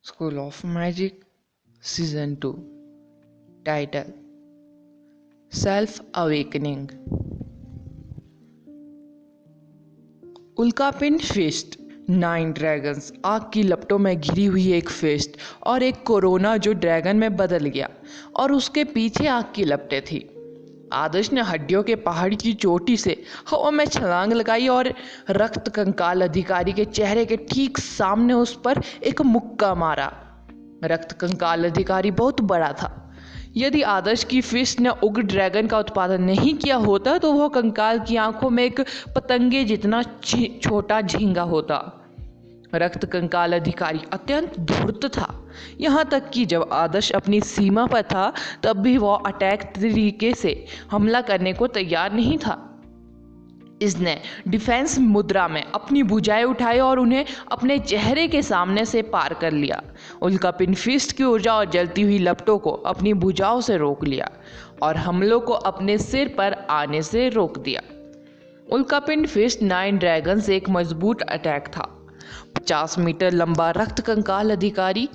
School of Magic Season 2. Title: Self Awakening. उल्कापिंड fest, 9 dragons, आग की लपटों में घिरी हुई एक फेस्ट और एक कोरोना जो ड्रैगन में बदल गया और उसके पीछे आग की लपटें थी। आदर्श ने हड्डियों के पहाड़ की चोटी से हवा में छलांग लगाई और रक्त कंकाल अधिकारी के चेहरे के ठीक सामने उस पर एक मुक्का मारा। रक्त कंकाल अधिकारी बहुत बड़ा था। यदि आदर्श की फिस्ट ने उग्र ड्रैगन का उत्पादन नहीं किया होता तो वह कंकाल की आंखों में एक पतंगे जितना छोटा झींगा होता। रक्त कंकाल अधिकारी अत्यंत धूर्त था, यहाँ तक कि जब आदर्श अपनी सीमा पर था तब भी वह अटैक तरीके से हमला करने को तैयार नहीं था। इसने डिफेंस मुद्रा में अपनी भुजाएं उठाई और उन्हें अपने चेहरे के सामने से पार कर लिया। उल्कापिंड फिस्ट की ऊर्जा और जलती हुई लपटों को अपनी भुजाओं से रोक लिया और हमलों को अपने सिर पर आने से रोक दिया। उल्कापिंड फिस्ट 9 ड्रैगन्स एक मजबूत अटैक था। 50 मीटर लंबा रक्त कंकाल अधिकारी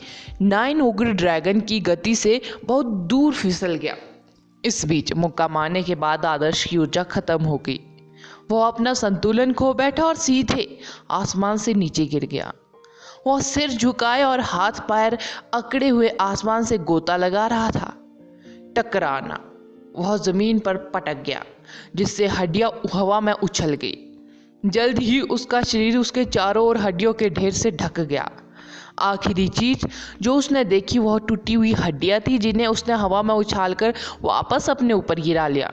9 उग्र ड्रैगन की गति से बहुत दूर फिसल गया। इस बीच मुक्का मारने के बाद आदर्श की ऊर्जा खत्म हो गई। वह अपना संतुलन खो बैठा और सीधे आसमान से नीचे गिर गया। वह सिर झुकाए और हाथ पैर अकड़े हुए आसमान से गोता लगा रहा था। टकराना, वह जमीन पर पटक गया जिससे हड्डियां हवा में उछल गई। जल्द ही उसका शरीर उसके चारों ओर हड्डियों के ढेर से ढक गया। आखिरी चीज जो उसने देखी वह टूटी हुई हड्डियां थी जिन्हें उसने हवा में उछालकर वापस अपने ऊपर गिरा लिया।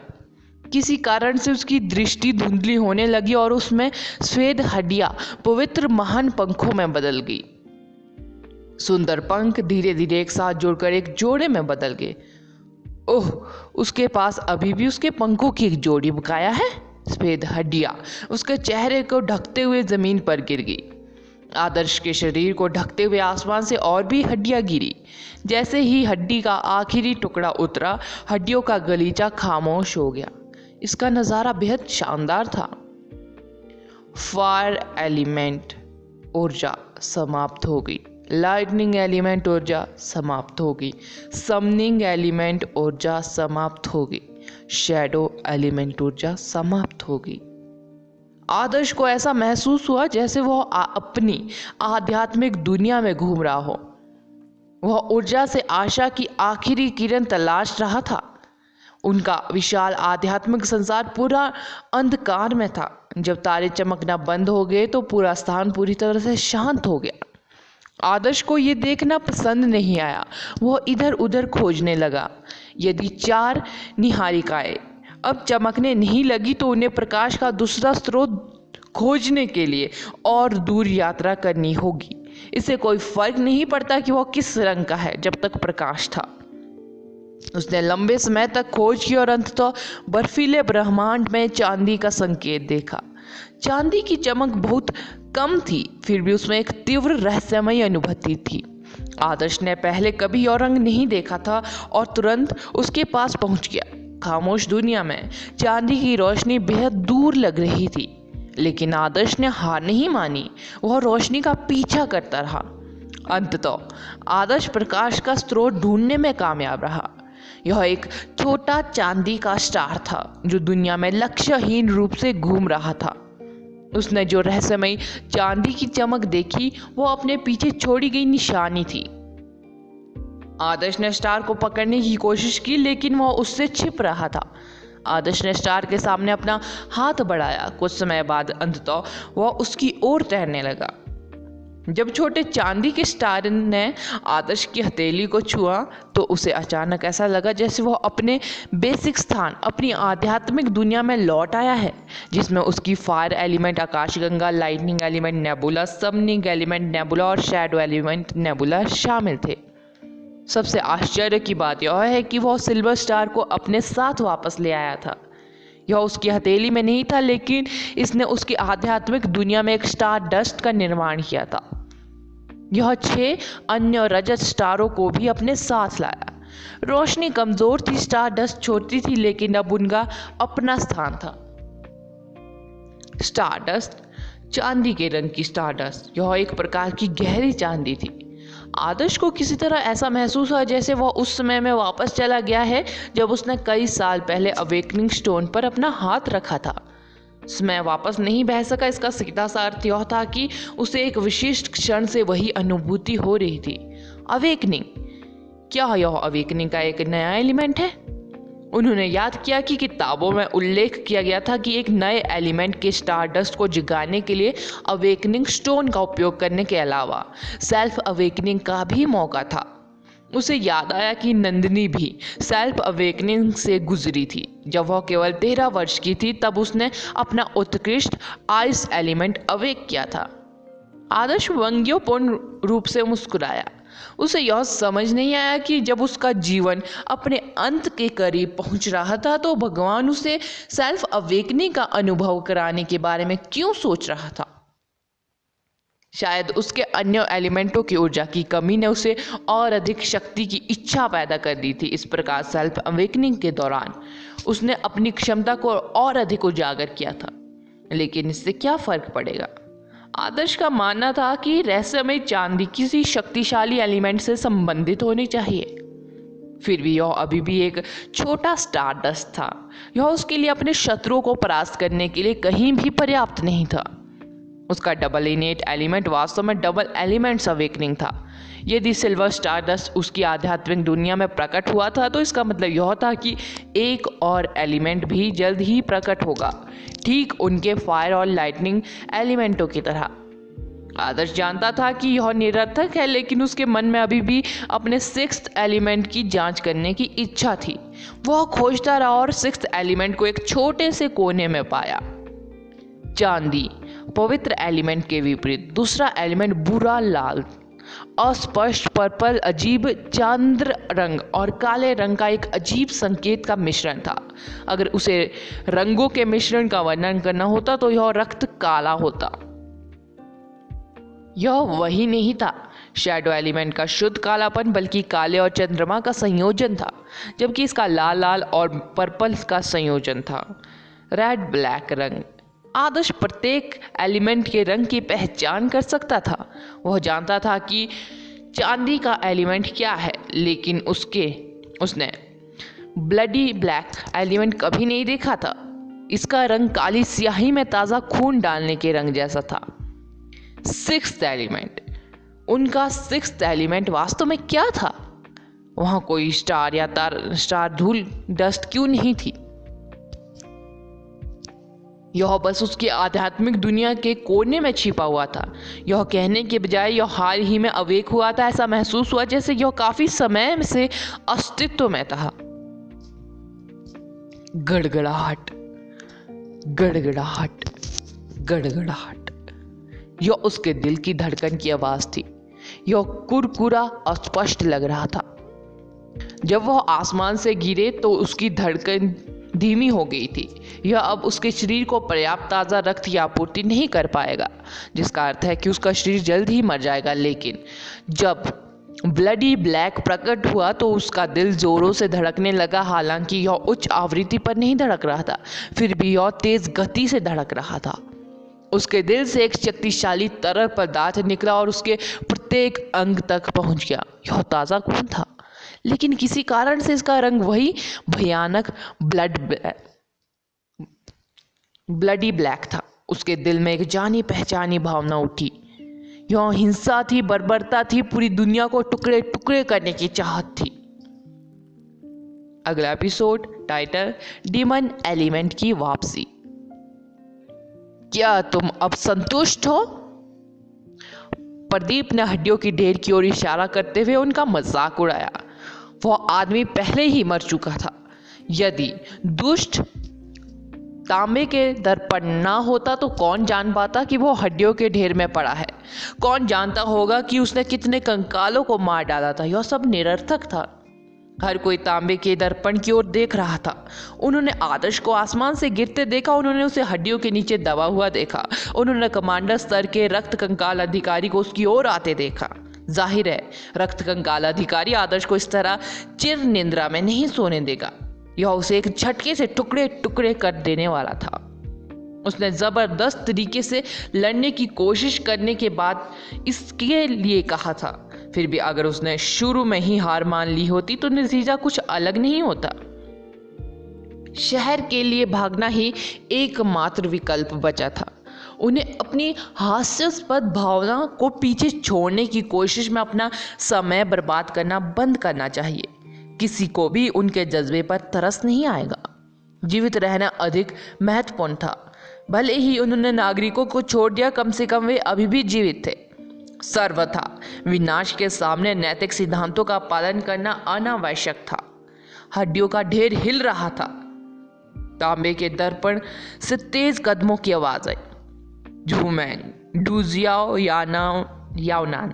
किसी कारण से उसकी दृष्टि धुंधली होने लगी और उसमें श्वेत हड्डियां पवित्र महान पंखों में बदल गई। सुंदर पंख धीरे धीरे एक साथ जुड़कर एक जोड़े में बदल गए। ओह, उसके पास अभी भी उसके पंखों की एक जोड़ी बकाया है। श्वेत हड्डियां उसके चेहरे को ढकते हुए जमीन पर गिर गई। आदर्श के शरीर को ढकते हुए आसमान से और भी हड्डियां गिरी। जैसे ही हड्डी का आखिरी टुकड़ा उतरा, हड्डियों का गलीचा खामोश हो गया। इसका नज़ारा बेहद शानदार था। फायर एलिमेंट ऊर्जा समाप्त हो गई। लाइटनिंग एलिमेंट ऊर्जा समाप्त हो गई। समनिंग एलिमेंट ऊर्जा समाप्त हो गई। शैडो एलिमेंट ऊर्जा समाप्त हो गई। आदर्श को ऐसा महसूस हुआ जैसे वह अपनी आध्यात्मिक दुनिया में घूम रहा हो। वह ऊर्जा से आशा की आखिरी किरण तलाश रहा था। उनका विशाल आध्यात्मिक संसार पूरा अंधकार में था। जब तारे चमकना बंद हो गए तो पूरा स्थान पूरी तरह से शांत हो गया। आदर्श को ये देखना पसंद नहीं आया। वह इधर उधर खोजने लगा। यदि 4 निहारिकाएं अब चमकने नहीं लगी तो उन्हें प्रकाश का दूसरा स्रोत खोजने के लिए और दूर यात्रा करनी होगी। इससे कोई फर्क नहीं पड़ता कि वह किस रंग का है जब तक प्रकाश था। उसने लंबे समय तक खोज की और अंततः बर्फीले ब्रह्मांड में चांदी का संकेत देखा। चांदी की चमक बहुत कम थी, फिर भी उसमें एक तीव्र रहस्यमयी अनुभूति थी। आदर्श ने पहले कभी यह रंग नहीं देखा था और तुरंत उसके पास पहुंच गया। खामोश दुनिया में चांदी की रोशनी बेहद दूर लग रही थी, लेकिन आदर्श ने हार नहीं मानी। वह रोशनी का पीछा करता रहा। अंततः आदर्श प्रकाश का स्रोत ढूंढने में कामयाब रहा। यह एक छोटा चांदी का स्टार था जो दुनिया में लक्ष्यहीन रूप से घूम रहा था। उसने जो रहस्यमयी चांदी की चमक देखी वो अपने पीछे छोड़ी गई निशानी थी। आदर्श ने स्टार को पकड़ने की कोशिश की लेकिन वह उससे छिप रहा था। आदर्श ने स्टार के सामने अपना हाथ बढ़ाया। कुछ समय बाद अंततः वह उसकी ओर तैरने लगा। जब छोटे चांदी के स्टार ने आदर्श की हथेली को छुआ तो उसे अचानक ऐसा लगा जैसे वह अपने बेसिक स्थान, अपनी आध्यात्मिक दुनिया में लौट आया है, जिसमें उसकी फायर एलिमेंट आकाशगंगा, lightning element nebula, summoning element nebula और शैडो एलिमेंट नेबुला शामिल थे। सबसे आश्चर्य की बात यह है कि वह सिल्वर स्टार को अपने साथ वापस ले आया था। यह उसकी हथेली में नहीं था, लेकिन इसने उसकी आध्यात्मिक दुनिया में एक स्टार डस्ट का निर्माण किया था। यह 6 अन्य रजत स्टारों को भी अपने साथ लाया। रोशनी कमजोर थी, स्टार डस्ट छोटी थी, लेकिन अब उनका अपना स्थान था। स्टार डस्ट, चांदी के रंग की स्टार डस्ट, यह एक प्रकार की गहरी चांदी थी। आदर्श को किसी तरह ऐसा महसूस हुआ जैसे वह उस समय में वापस चला गया है जब उसने कई साल पहले अवेकनिंग स्टोन पर अपना हाथ रखा था। समय वापस नहीं बह सका, इसका सीधा सा अर्थ यह था कि उसे एक विशिष्ट क्षण से वही अनुभूति हो रही थी। अवेकनिंग, क्या यह अवेकनिंग का एक नया एलिमेंट है? उन्होंने याद किया कि किताबों में उल्लेख किया गया था कि एक नए एलिमेंट के स्टारडस्ट को जगाने के लिए अवेकनिंग स्टोन का उपयोग करने के अलावा सेल्फ अवेकनिंग का भी मौका था। उसे याद आया कि नंदिनी भी सेल्फ अवेकनिंग से गुजरी थी। जब वह केवल 13 वर्ष की थी तब उसने अपना उत्कृष्ट आइस एलिमेंट अवेक किया था। आदर्श व्यंग्यपूर्ण रूप से मुस्कुराया। उसे यह समझ नहीं आया कि जब उसका जीवन अपने अंत के करीब पहुंच रहा था तो भगवान उसे सेल्फ अवेकनिंग का अनुभव कराने के बारे में क्यों सोच रहा था। शायद उसके अन्य एलिमेंटों की ऊर्जा की कमी ने उसे और अधिक शक्ति की इच्छा पैदा कर दी थी। इस प्रकार सेल्फ अवेकनिंग के दौरान उसने अपनी क्षमता को और अधिक उजागर किया था। लेकिन इससे क्या फर्क पड़ेगा? आदर्श का मानना था कि रहस्यमय चांदी किसी शक्तिशाली एलिमेंट से संबंधित होनी चाहिए। फिर भी यह अभी भी एक छोटा स्टारडस्ट था। यह उसके लिए अपने शत्रुओं को परास्त करने के लिए कहीं भी पर्याप्त नहीं था। उसका डबल इनेट एलिमेंट वास्तव में डबल एलिमेंट्स अवेकनिंग था। यदि सिल्वर स्टारडस्ट उसकी आध्यात्मिक दुनिया में प्रकट हुआ था तो इसका मतलब यह था कि एक और एलिमेंट भी जल्द ही प्रकट होगा, ठीक उनके फायर और लाइटनिंग एलिमेंटों की तरह। आदर्श जानता था कि यह निरर्थक है, लेकिन उसके मन में अभी भी अपने सिक्स्थ एलिमेंट की जांच करने की इच्छा थी। वह खोजता रहा और सिक्स्थ एलिमेंट को एक छोटे से कोने में पाया। चांदी, पवित्र एलिमेंट के विपरीत दूसरा एलिमेंट बुरा लाल, अस्पष्ट पर्पल, अजीब चांद्र रंग और काले रंग का एक अजीब संकेत का मिश्रण था। अगर उसे रंगों के मिश्रण का वर्णन करना होता तो यह रक्त काला होता। यह वही नहीं था शैडो एलिमेंट का शुद्ध कालापन, बल्कि काले और चंद्रमा का संयोजन था, जबकि इसका लाल लाल और पर्पल का संयोजन था। रेड ब्लैक रंग। आदर्श प्रत्येक एलिमेंट के रंग की पहचान कर सकता था। वह जानता था कि चांदी का एलिमेंट क्या है, लेकिन उसने ब्लडी ब्लैक एलिमेंट कभी नहीं देखा था। इसका रंग काली स्याही में ताज़ा खून डालने के रंग जैसा था। सिक्स्थ एलिमेंट, उनका सिक्स्थ एलिमेंट वास्तव में क्या था? वहाँ कोई स्टार या स्टार धूल डस्ट क्यों नहीं थी? यह बस उसकी आध्यात्मिक दुनिया के कोने में छिपा हुआ था। यह कहने के बजाय यह हाल ही में अवेक हुआ था। ऐसा महसूस हुआ जैसे यह काफी समय से अस्तित्व में था। गड़गड़ाहट, गड़गड़ाहट, गड़गड़ाहट। यह उसके दिल की धड़कन की आवाज थी। यह कुरकुरा अस्पष्ट लग रहा था। जब वह आसमान से गिरे तो उसकी धड़कन धीमी हो गई थी। यह अब उसके शरीर को पर्याप्त ताज़ा रक्त की आपूर्ति नहीं कर पाएगा, जिसका अर्थ है कि उसका शरीर जल्द ही मर जाएगा। लेकिन जब ब्लडी ब्लैक प्रकट हुआ तो उसका दिल जोरों से धड़कने लगा। हालांकि यह उच्च आवृत्ति पर नहीं धड़क रहा था, फिर भी यह तेज गति से धड़क रहा था। उसके दिल से एक शक्तिशाली तरल पदार्थ निकला और उसके प्रत्येक अंग तक पहुंच गया। यह ताज़ा खून था, लेकिन किसी कारण से इसका रंग वही भयानक ब्लडी ब्लैक था। उसके दिल में एक जानी पहचानी भावना उठी। यह हिंसा थी, बर्बरता थी, पूरी दुनिया को टुकड़े टुकड़े करने की चाहत थी। अगला एपिसोड, टाइटल डीमन एलिमेंट की वापसी। क्या तुम अब संतुष्ट हो? प्रदीप ने हड्डियों की ढेर की ओर इशारा करते हुए उनका मजाक उड़ाया। वह आदमी पहले ही मर चुका था। यदि दुष्ट तांबे के दर्पण ना होता तो कौन जान पाता कि वो हड्डियों के ढेर में पड़ा है? कौन जानता होगा कि उसने कितने कंकालों को मार डाला था? यह सब निरर्थक था। हर कोई तांबे के दर्पण की ओर देख रहा था। उन्होंने आदर्श को आसमान से गिरते देखा। उन्होंने उसे हड्डियों के नीचे दबा हुआ देखा। उन्होंने कमांडर स्तर के रक्त कंकाल अधिकारी को उसकी ओर आते देखा। जाहिर है, रक्त कंकाल अधिकारी आदर्श को इस तरह चिर निंद्रा में नहीं सोने देगा। यह उसे एक झटके से टुकड़े टुकड़े कर देने वाला था। उसने जबरदस्त तरीके से लड़ने की कोशिश करने के बाद इसके लिए कहा था। फिर भी अगर उसने शुरू में ही हार मान ली होती तो नतीजा कुछ अलग नहीं होता। शहर के लिए भागना ही एकमात्र विकल्प बचा था। उन्हें अपनी हास्यास्पद भावना को पीछे छोड़ने की कोशिश में अपना समय बर्बाद करना बंद करना चाहिए। किसी को भी उनके जज्बे पर तरस नहीं आएगा। जीवित रहना अधिक महत्वपूर्ण था। भले ही उन्होंने नागरिकों को छोड़ दिया, कम से कम वे अभी भी जीवित थे। सर्वथा विनाश के सामने नैतिक सिद्धांतों का पालन करना अनावश्यक था। हड्डियों का ढेर हिल रहा था। तांबे के दर्पण से तेज कदमों की आवाज आई। झूमैंग, डूजियाओ, याओनान,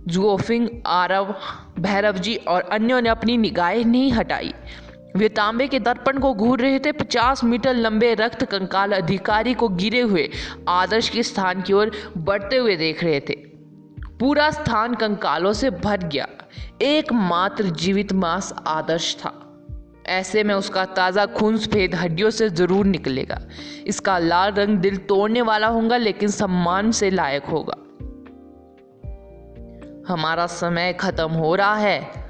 जुओफिंग, आरव, भैरव जी और अन्यों ने अपनी निगाहें नहीं हटाई। वे तांबे के दर्पण को घूर रहे थे। 50 मीटर लंबे रक्त कंकाल अधिकारी को गिरे हुए आदर्श के स्थान की ओर बढ़ते हुए देख रहे थे। पूरा स्थान कंकालों से भर गया। एकमात्र जीवित मांस आदर्श था। ऐसे में उसका ताज़ा खून सफेद हड्डियों से जरूर निकलेगा। इसका लाल रंग दिल तोड़ने वाला होगा, लेकिन सम्मान से लायक होगा। हमारा समय खत्म हो रहा है।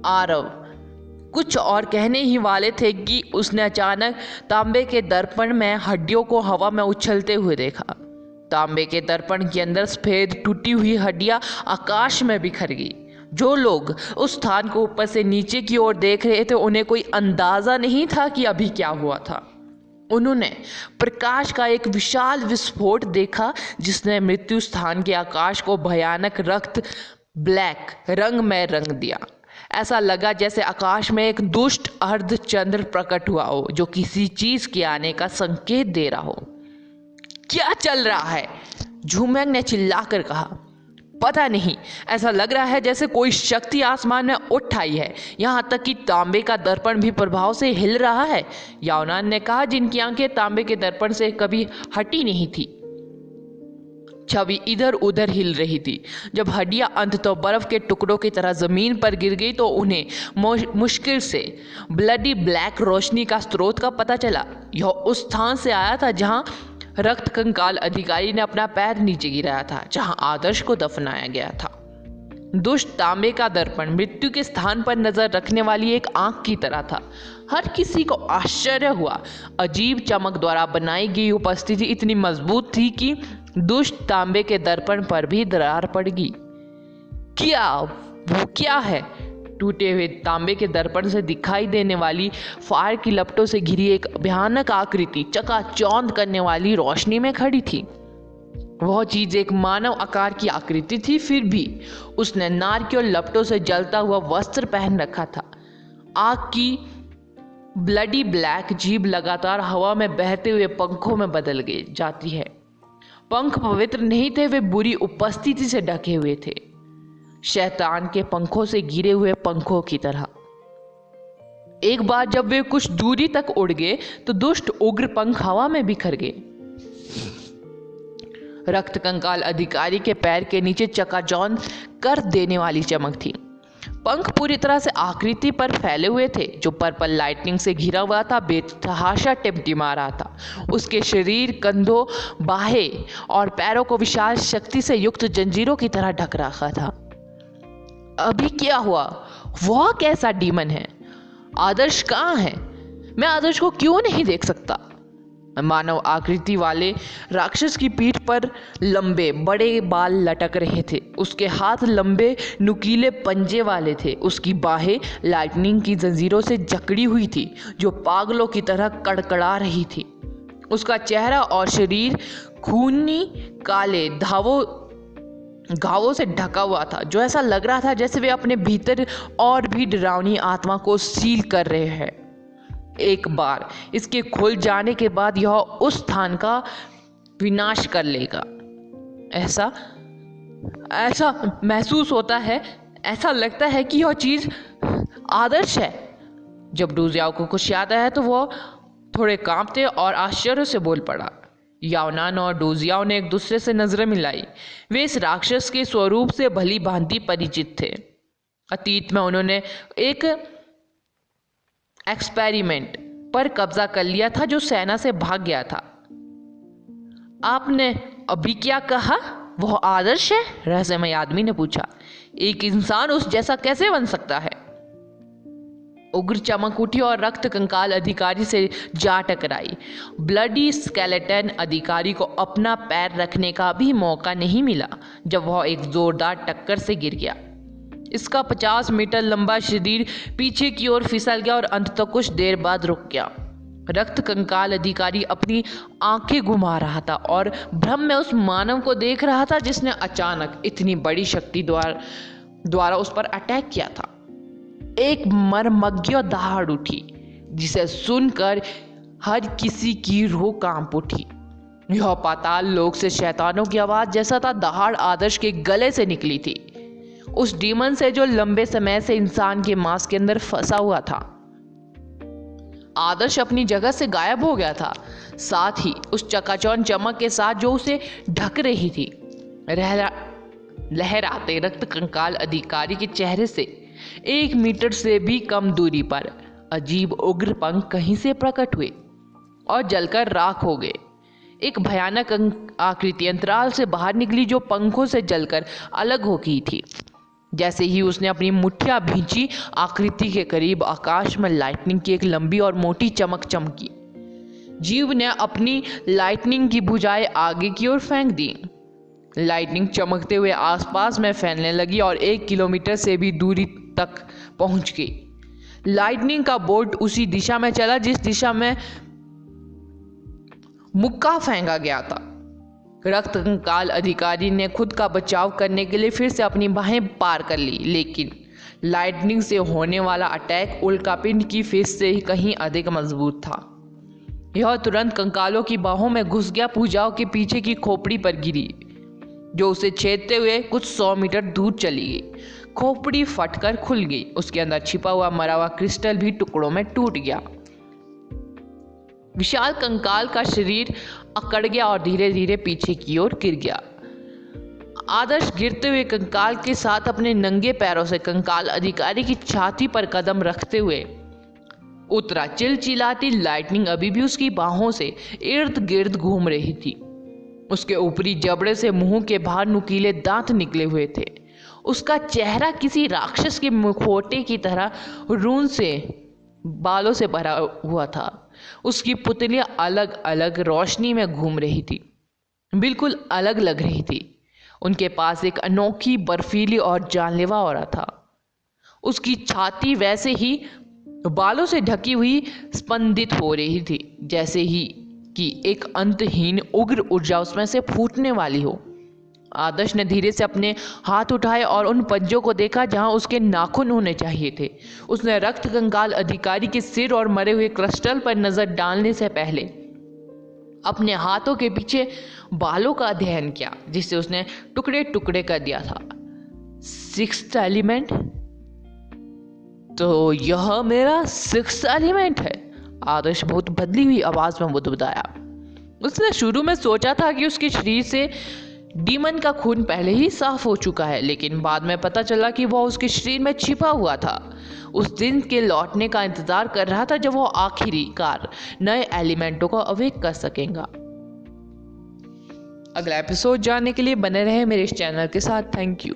आरव कुछ और कहने ही वाले थे कि उसने अचानक तांबे के दर्पण में हड्डियों को हवा में उछलते हुए देखा। तांबे के दर्पण के अंदर सफेद टूटी हुई हड्डियां आकाश में बिखर गई। जो लोग उस स्थान को ऊपर से नीचे की ओर देख रहे थे, उन्हें कोई अंदाजा नहीं था कि अभी क्या हुआ था। उन्होंने प्रकाश का एक विशाल विस्फोट देखा, जिसने मृत्यु स्थान के आकाश को भयानक रक्त ब्लैक रंग में रंग दिया। ऐसा लगा जैसे आकाश में एक दुष्ट अर्धचंद्र प्रकट हुआ हो, जो किसी चीज के आने का संकेत दे रहा हो। क्या चल रहा है? झूमैंग ने चिल्लाकर कहा। पता नहीं, ऐसा लग रहा है जैसे कोई शक्ति आसमान में उठ आई है। यहाँ तक कि तांबे का दर्पण भी प्रभाव से हिल रहा है, याओनान ने कहा, जिनकी आंखें तांबे के दर्पण से कभी हटी नहीं थी। छवि इधर उधर हिल रही थी। जब हड्डियां अंततः बर्फ के टुकड़ों की तरह जमीन पर गिर गई तो उन्हें मुश्किल से ब्लडी ब्लैक रोशनी का स्रोत का पता चला। यह उस स्थान से आया था जहां रक्त कंकाल अधिकारी ने अपना पैर नीचे गिराया था, जहां आदर्श को दफनाया गया था। दुष्ट तांबे का दर्पण मृत्यु के स्थान पर नजर रखने वाली एक आंख की तरह था। हर किसी को आश्चर्य हुआ। अजीब चमक द्वारा बनाई गई उपस्थिति इतनी मजबूत थी कि दुष्ट तांबे के दर्पण पर भी दरार पड़ गई। वो क्या है? टूटे हुए तांबे के दर्पण से दिखाई देने वाली फायर की लपटों से घिरी एक भयानक आकृति चकाचौंध करने वाली रोशनी में खड़ी थी। वह चीज एक मानव आकार की आकृति थी, फिर भी उसने नार की ओर लपटों से जलता हुआ वस्त्र पहन रखा था। आग की ब्लडी ब्लैक जीभ लगातार हवा में बहते हुए पंखों में बदल गई जाती है। पंख पवित्र नहीं थे, वे बुरी उपस्थिति से ढके हुए थे, शैतान के पंखों से गिरे हुए पंखों की तरह। एक बार जब वे कुछ दूरी तक उड़ गए तो दुष्ट उग्र पंख हवा में बिखर गए। रक्त कंकाल अधिकारी के पैर के नीचे चकाचौंध कर देने वाली चमक थी। पंख पूरी तरह से आकृति पर फैले हुए थे, जो पर्पल लाइटनिंग से घिरा हुआ था, बेतहाशा टिमटिमा रहा था। उसके शरीर, कंधों, बाहें और पैरों को विशाल शक्ति से युक्त जंजीरों की तरह ढक रखा था। अभी क्या हुआ? वह कैसा डीमन है? आदर्श कहाँ है? मैं आदर्श को क्यों नहीं देख सकता? मानव आकृति वाले राक्षस की पीठ पर लंबे बड़े बाल लटक रहे थे। उसके हाथ लंबे नुकीले पंजे वाले थे। उसकी बाहें लाइटनिंग की जंजीरों से जकड़ी हुई थी, जो पागलों की तरह कड़कड़ा रही थी। उसका चेहरा और शरीर खूनी काले घावों से ढका हुआ था, जो ऐसा लग रहा था जैसे वे अपने भीतर और भी डरावनी आत्मा को सील कर रहे हैं। एक बार इसके खुल जाने के बाद यह उस स्थान का विनाश कर लेगा। ऐसा महसूस होता है, ऐसा लगता है कि यह चीज आदर्श है। जब डूजियाओ को कुछ याद आया तो वह थोड़े कांपते और आश्चर्य से बोल पड़ा। याओनान और डूजियाओ ने एक दूसरे से नजरें मिलाई। वे इस राक्षस के स्वरूप से भली भांति परिचित थे। अतीत में उन्होंने एक एक्सपेरिमेंट पर कब्जा कर लिया था, जो सेना से भाग गया था। आपने अभी क्या कहा? वह आदर्श है? रहस्यमय आदमी ने पूछा। एक इंसान उस जैसा कैसे बन सकता है? उग्र चमक उठी और रक्त कंकाल अधिकारी से जा टकराई। ब्लडी स्केलेटन अधिकारी को अपना पैर रखने का भी मौका नहीं मिला जब वह एक जोरदार टक्कर से गिर गया। इसका 50 मीटर लंबा शरीर पीछे की ओर फिसल गया और अंततः कुछ देर बाद रुक गया। रक्त कंकाल अधिकारी अपनी आंखें घुमा रहा था और भ्रम में उस मानव को देख रहा था जिसने अचानक इतनी बड़ी शक्ति द्वारा उस पर अटैक किया था। एक मर्मज्ञ दहाड़ उठी जिसे सुनकर हर किसी की रूह कांप उठी। यह पाताल लोक से शैतानों की आवाज जैसा था। दहाड़ आदर्श के गले से निकली थी, उस डीमन से जो लंबे समय से इंसान के मांस के अंदर फंसा हुआ था। आदर्श अपनी जगह से गायब हो गया था, साथ ही उस चकाचौंध चमक के साथ जो उसे ढक रही थी। लहराते रक्त कंकाल अधिकारी के चेहरे से 1 मीटर से भी कम दूरी पर अजीब उग्र पंख कहीं से प्रकट हुए और जलकर राख हो गए। एक भयानक आकृति अंतराल से बाहर निकली जो पंखों से जलकर अलग हो गई थी। जैसे ही उसने अपनी मुठ्ठियां भींची, आकृति के करीब आकाश में लाइटनिंग की एक लंबी और मोटी चमक चमकी। जीव ने अपनी लाइटनिंग की भुजाएं आगे की ओर फेंक दी। लाइटनिंग चमकते हुए आसपास में फैलने लगी और 1 किलोमीटर से भी दूरी तक पहुंच गई। लाइटनिंग का बोल्ट उसी दिशा में चला जिस दिशा में मुक्का फेंका गया था। रक्त कंकाल अधिकारी ने खुद का बचाव करने के लिए फिर से अपनी बाहें पार कर ली, लेकिन लाइटनिंग से होने वाला अटैक उल्कापिंड की फिश से ही कहीं अधिक मजबूत था। यह तुरंत कंकालों की बाहों में घुस गया, पूजाओं के पीछे की खोपड़ी पर गिरी जो उसे छेदते हुए कुछ 100 मीटर दूर चली गई। खोपड़ी फटकर खुल गई, उसके अंदर छिपा हुआ मरा हुआ क्रिस्टल भी टुकड़ों में टूट गया। विशाल कंकाल का शरीर अकड़ गया और धीरे धीरे पीछे की ओर गिर गया। आदर्श गिरते हुए कंकाल के साथ अपने नंगे पैरों से कंकाल अधिकारी की छाती पर कदम रखते हुए उतरा। चिलचिलाती लाइटनिंग अभी भी उसकी बाहों से इर्द गिर्द घूम रही थी। उसके ऊपरी जबड़े से मुंह के बाहर नुकीले दांत निकले हुए थे। उसका चेहरा किसी राक्षस के मुखौटे की तरह रून से बालों से भरा हुआ था। उसकी पुतलियां अलग अलग रोशनी में घूम रही थी, बिल्कुल अलग लग रही थी। उनके पास एक अनोखी बर्फीली और जानलेवा ऑरा था। उसकी छाती वैसे ही बालों से ढकी हुई स्पंदित हो रही थी जैसे ही कि एक अंतहीन उग्र ऊर्जा उसमें से फूटने वाली हो। आदर्श ने धीरे से अपने हाथ उठाए और उन पंजों को देखा जहां उसके नाखून होने चाहिए थे। उसने रक्त कंकाल अधिकारी के सिर और मरे हुए क्रिस्टल पर नजर डालने से पहले अपने हाथों के पीछे बालों का अध्ययन किया जिसे उसने टुकड़े टुकड़े कर दिया था। 6th एलिमेंट, तो यह मेरा 6th एलिमेंट है, आदर्श बहुत बदली हुई आवाज में बुदबुदाया। उसने शुरू में सोचा था कि उसके शरीर से डीमन का खून पहले ही साफ हो चुका है, लेकिन बाद में पता चला कि वह उसके शरीर में छिपा हुआ था। उस दिन के लौटने का इंतजार कर रहा था जब वह आखिरकार नए एलिमेंटों को अवेक कर सकेगा। अगला एपिसोड जानने के लिए बने रहे मेरे इस चैनल के साथ। Thank you.